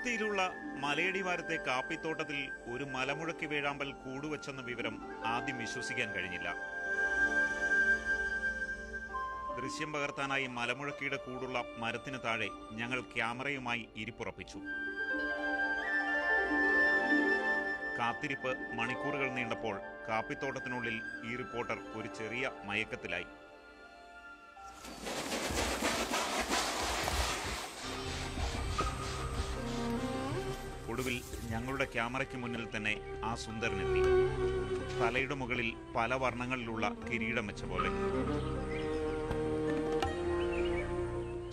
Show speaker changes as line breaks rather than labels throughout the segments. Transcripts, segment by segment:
അതിർത്തിയിലുള്ള മലയടിവാരത്തെ കാപ്പിത്തോട്ടത്തിൽ ഒരു മലമുഴക്കി വേഴാമ്പൽ കൂടുവച്ചെന്ന വിവരം ആദ്യം വിശ്വസിക്കാൻ കഴിഞ്ഞില്ല. ദൃശ്യം പകർത്താനായി മലമുഴക്കിയുടെ കൂടുള്ള മരത്തിന് താഴെ ഞങ്ങൾ ക്യാമറയുമായി ഇരിപ്പുറപ്പിച്ചു. കാത്തിരിപ്പ് മണിക്കൂറുകൾ നീണ്ടപ്പോൾ കാപ്പിത്തോട്ടത്തിനുള്ളിൽ ഈ റിപ്പോർട്ടർ ഒരു ചെറിയ മയക്കത്തിലായി. ഒടുവിൽ ഞങ്ങളുടെ ക്യാമറയ്ക്ക് മുന്നിൽ തന്നെ ആ സുന്ദരനെത്തി. തലയുടെ മുകളിൽ പല വർണ്ണങ്ങളിലുള്ള കിരീടം വെച്ച പോലെ.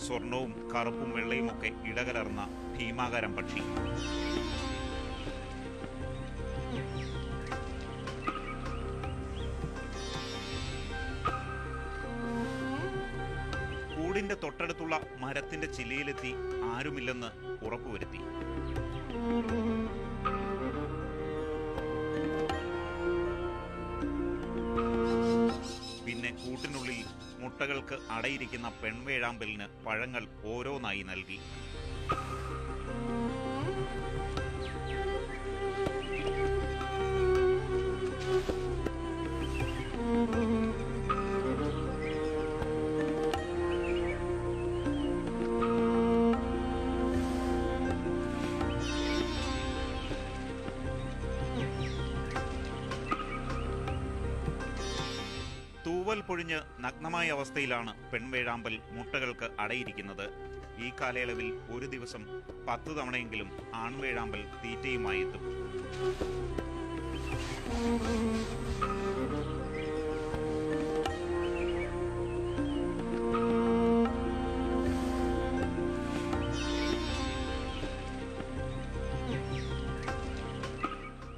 സ്വർണവും കറുപ്പും വെള്ളയുമൊക്കെ ഇടകലർന്ന ഭീമാകാരം പക്ഷി. കൂടിന്റെ തൊട്ടടുത്തുള്ള മരത്തിന്റെ ചില്ലയിലെത്തി ആരുമില്ലെന്ന് ഉറപ്പുവരുത്തി. പിന്നെ കൂട്ടിനുള്ളിൽ മുട്ടകൾക്ക് അടയിരിക്കുന്ന പെൺവേഴാമ്പലിന് പഴങ്ങൾ ഓരോന്നായി നൽകി. തൂവൽ പൊഴിഞ്ഞ് നഗ്നമായ അവസ്ഥയിലാണ് പെൺവേഴാമ്പൽ മുട്ടകൾക്ക് അടയിരിക്കുന്നത്. ഈ കാലയളവിൽ ഒരു ദിവസം 10 തവണയെങ്കിലും ആൺവേഴാമ്പൽ തീറ്റയുമായി എത്തും.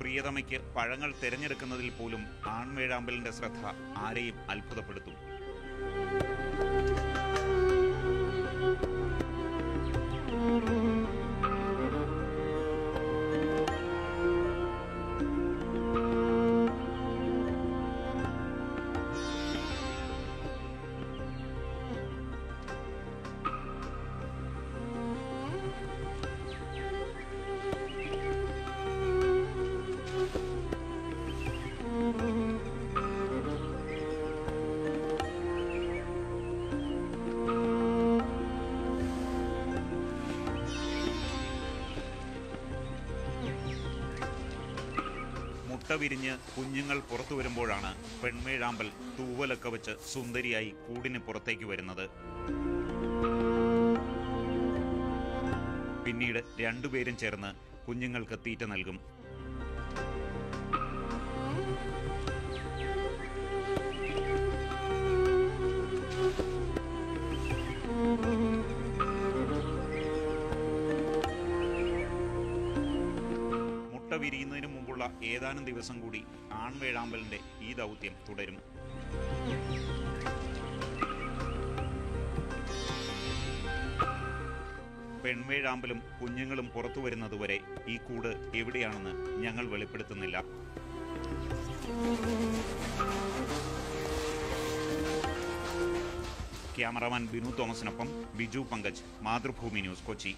പ്രിയതമയ്ക്ക് പഴങ്ങൾ തിരഞ്ഞെടുക്കുന്നതിൽ പോലും ആൺവേഴാമ്പലിന്റെ ശ്രദ്ധ ആരെയും അത്ഭുതപ്പെടുത്തും. മുട്ട വിരിഞ്ഞ് കുഞ്ഞുങ്ങൾ പുറത്തു വരുമ്പോഴാണ് പെൺവേഴാമ്പൽ തൂവലൊക്കെ വെച്ച് സുന്ദരിയായി കൂടിന് പുറത്തേക്ക് വരുന്നത്. പിന്നീട് രണ്ടുപേരും ചേർന്ന് കുഞ്ഞുങ്ങൾക്ക് തീറ്റ നൽകും. മുട്ട വിരിയുന്നതിന് മുമ്പുള്ള ഏതാനും ദിവസം കൂടി ആൺവേഴാമ്പലിന്റെ ഈ ദൗത്യം തുടരും. പെൺവേഴാമ്പലും കുഞ്ഞുങ്ങളും പുറത്തു വരുന്നതുവരെ ഈ കൂട് എവിടെയാണെന്ന് ഞങ്ങൾ വെളിപ്പെടുത്തുന്നില്ല. ക്യാമറമാൻ ബിനു തോമസിനൊപ്പം ബിജു പങ്കജ്, മാതൃഭൂമി ന്യൂസ്, കൊച്ചി.